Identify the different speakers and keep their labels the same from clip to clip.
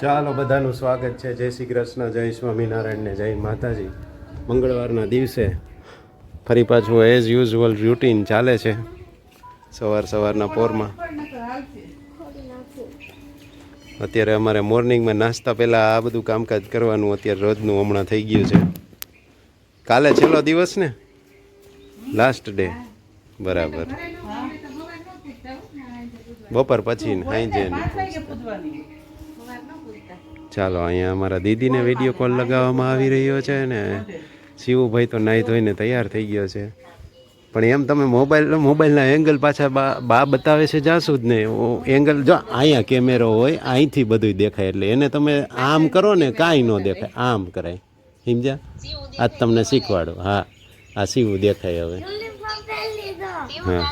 Speaker 1: ચાલો બધાનું સ્વાગત છે. જય શ્રી કૃષ્ણ, જય સ્વામિનારાયણ ને જય માતાજી. મંગળવારના દિવસે ફરી પાછું એઝ યુઝ્યુઅલ રૂટીન ચાલે છે. સવારના પોરમાં અત્યારે અમારે મોર્નિંગમાં નાસ્તા પહેલાં આ બધું કામકાજ કરવાનું અત્યારે રોજનું હમણાં થઈ ગયું છે. કાલે છેલ્લો દિવસ ને, લાસ્ટ ડે. બરાબર. બપોર પછી ને સાંજે. ચાલો, અહીંયા અમારા દીદીને વિડીયો કોલ લગાવવામાં આવી રહ્યો છે ને શિવુભાઈ તો નાહી ધોઈને તૈયાર થઈ ગયો છે. પણ એમ તમે મોબાઈલના એંગલ પાછા બા બતાવે છે જાશું જ નહીં. એંગલ જો અહીંયા કેમેરો હોય, અહીંથી બધું દેખાય, એટલે એને તમે આમ કરો ને કાંઈ ન દેખાય, આમ કરાય. સમજ્યા? આજ તમને શીખવાડો. હા, આ શિવું દેખાય હવે. હા,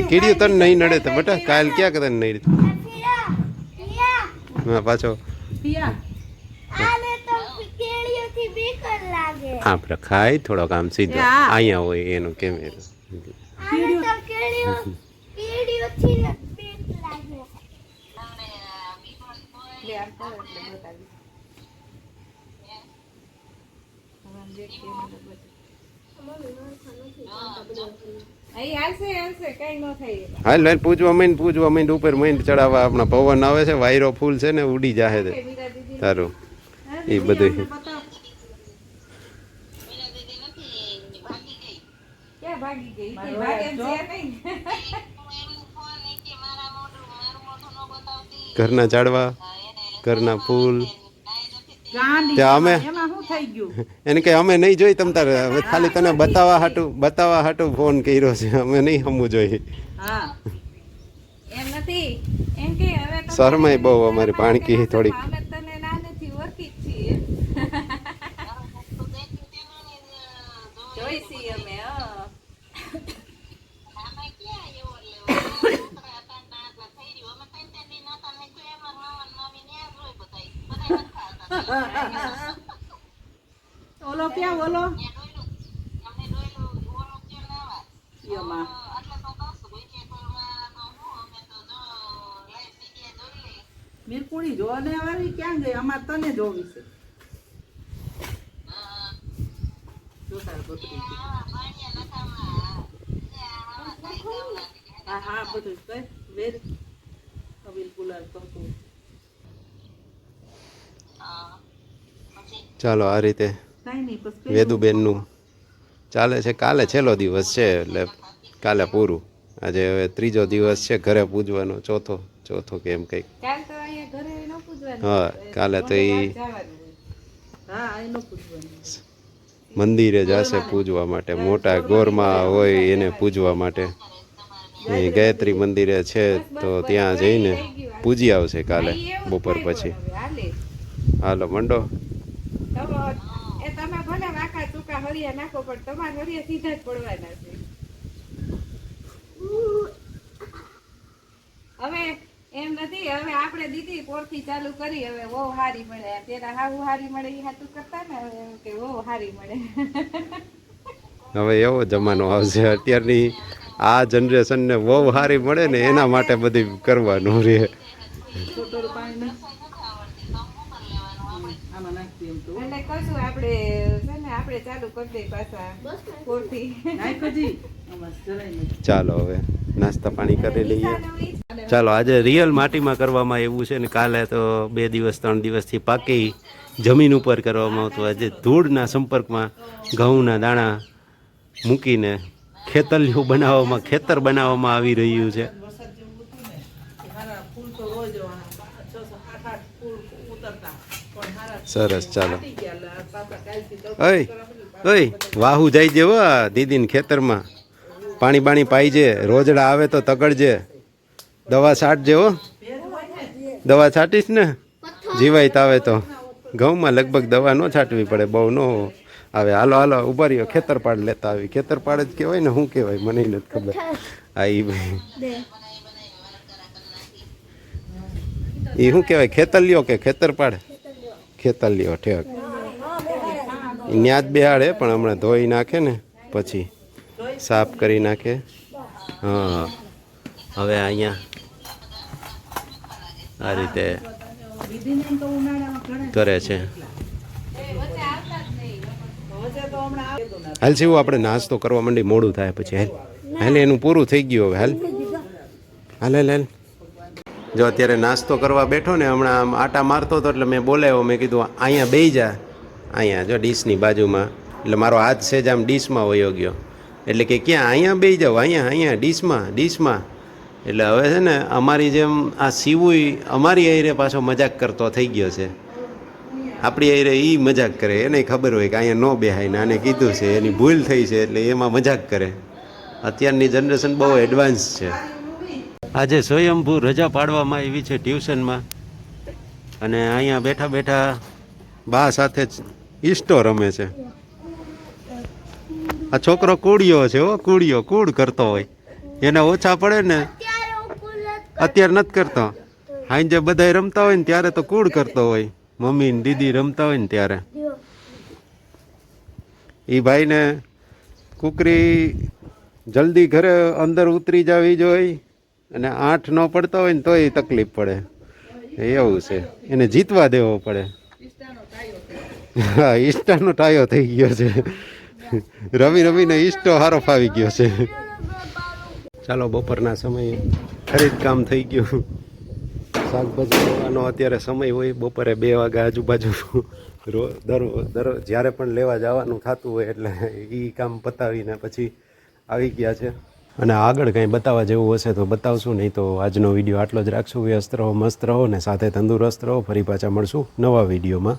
Speaker 1: કીડ્યું તને નહીં નડે તો બેટા, કાલ ક્યાં તને નહીં. હા, પાછો આપણે ખાય થોડોક આમ સીધો અહીંયા હોય એનો કેમેરો. હાલ પૂજવા માંડ ઉપર માંડ ચડાવવા. આપણા પવન આવે છે, વાયરો ફૂલ છે ને, ઉડી જાહે તારું એ બધું. ઘરના ઝાડવા, ઘરના ફૂલ, અમે એને કઈ અમે નહીં જોઈ. તમ તારે ખાલી તને બતાવવા હાટું ફોન કર્યો છે. અમે નહીં સમવું જોઈએ. શરમાય બહુ અમારી પાણકી થોડીક.
Speaker 2: ઓલો ક્યાં ઓલો મીરકુડી જોને આવી ક્યાં ગઈ? અમાર તને જોવી છે. હા બધું બિલકુલ.
Speaker 1: ચાલો, આ રીતે વેદુબેનનું ચાલે છે. કાલે છેલ્લો દિવસ છે એટલે કાલે પૂરું. આજે હવે ત્રીજો દિવસ છે ઘરે પૂજવાનો, ચોથો કે એમ કંઈક. હા, કાલે તો એ મંદિરે જશે પૂજવા માટે. મોટા ગોરમાં હોય એને પૂજવા માટે. એ ગાયત્રી મંદિરે છે તો ત્યાં જઈને પૂજી આવશે કાલે બપોર પછી. હાલો મંડો.
Speaker 2: તમે ભલે વાંકા ચૂકા હરિયા નાખો, પણ તમારા હરિયા સીધા જ પડવાના છે. હવે એમ નથી, હવે આપણે દીદી પોરથી ચાલુ કરી. હવે બહુ હારી મળે, તેના હાવું હારી મળે એ હાથું કરતા ને, હવે કે બહુ હારી મળે.
Speaker 1: હવે એવો જમાનો આવશે. અત્યારની આ જનરેશનને બહુ સારી મળે ને એના માટે બધું કરવાનું રહે. ચાલો હવે નાસ્તા પાણી કરી લઈએ. ચાલો, આજે રિયલ માટીમાં કરવામાં એવું છે ને. કાલે તો 2 દિવસ 3 દિવસથી પાકી જમીન ઉપર કરવામાં આવતું. આજે ધૂળના સંપર્કમાં ઘઉંના દાણા મૂકીને ખેતર બનાવવામાં આવી રહ્યું છે. સરસ. ચાલો, ઓય વાહુ જાય છે હો દીદીને ખેતરમાં. પાણી બાણી પાઈ છે. રોજડા આવે તો તગડજે. દવા છાંટજે હો. દવા છાંટીશ ને? જીવાય આવે તો ઘઉંમાં લગભગ દવા ન છાંટવી પડે, બહુ ન આવે. હાલો હાલો ઉભા રહ્યો, ખેતરપાડ લેતા આવી. ખેતરપાડ જ કહેવાય ને, શું કહેવાય મને નથી ખબર. હા એ શું કહેવાય, ખેતલિયો કે ખેતરપાડ? ખેતલિયો ઠેક. ન્યા જ બેહાડે પણ હમણાં ધોઈ નાખે ને પછી સાફ કરી નાખે. હા હવે અહીંયા આ રીતે કરે છે. હાલ શિવ આપણે નાસ્તો કરવા માંડી, મોડું થાય પછી. હાલ હાલ એનું પૂરું થઈ ગયું હવે. હાલ હાલ હાલ હાલ. જો અત્યારે નાસ્તો કરવા બેઠો ને, હમણાં આમ આટા મારતો હતો એટલે મેં બોલાવ્યો. મેં કીધું અહીંયા બેહી જા, અહીંયા જો ડીશની બાજુમાં. એટલે મારો હાથ સેજ આમ ડીશમાં વયો ગયો. એટલે કે ક્યાં? અહીંયા બેહી જાવ, અહીંયા અહીંયા ડીશમાં. એટલે હવે છે ને અમારી જેમ આ શિવુય અમારી આયરે પાછો મજાક કરતો થઈ ગયો છે. આપણી આયરે એ મજાક કરે, એને ખબર હોય કે અહીંયા ન બેહાય ને આને કીધું છે, એની ભૂલ થઈ છે એટલે એમાં મજાક કરે. અત્યારની જનરેશન બહુ એડવાન્સ છે. આજે સ્વયંભૂ રજા પાડવામાં આવી છે ટ્યુશનમાં, અને અહીંયા બેઠા બેઠા બા સાથે જ ઈસ્ટો રમે છે. આ છોકરો કૂડિયો છે, હો કૂડિયો, કૂડ કરતો હોય. એને ઓછા પડે ને અત્યારે નથી કરતો, હાંજે બધા રમતા હોય ને ત્યારે તો કૂડ કરતો હોય. મમ્મી ને દીદી રમતા હોય ને ત્યારે. એ ભાઈને કુકરી જલ્દી ઘરે અંદર ઉતરી જવી જોઈએ, અને 8 ન પડતા હોય ને તોય તકલીફ પડે. એવું છે, એને જીતવા દેવો પડે. હા ઈષ્ટાનો ટાયો થઈ ગયો છે. રમીને ઈષ્ટો હારો ફાવી ગયો છે. ચાલો બપોરના સમયે ખરીદ કામ થઈ ગયું. શાકભાજી લેવાનો અત્યારે સમય હોય, બપોરે 2 વાગ્યા આજુબાજુ. જ્યારે પણ લેવા જવાનું થતું હોય એટલે એ કામ પતાવીને પછી આવી ગયા છે. અને આગળ કંઈ બતાવવા જેવું હશે તો બતાવશું, નહીં તો આજનો વિડીયો આટલો જ રાખશું. વ્યસ્ત રહો, મસ્ત રહો ને સાથે તંદુરસ્ત રહો. ફરી પાછા મળશું નવા વિડીયોમાં.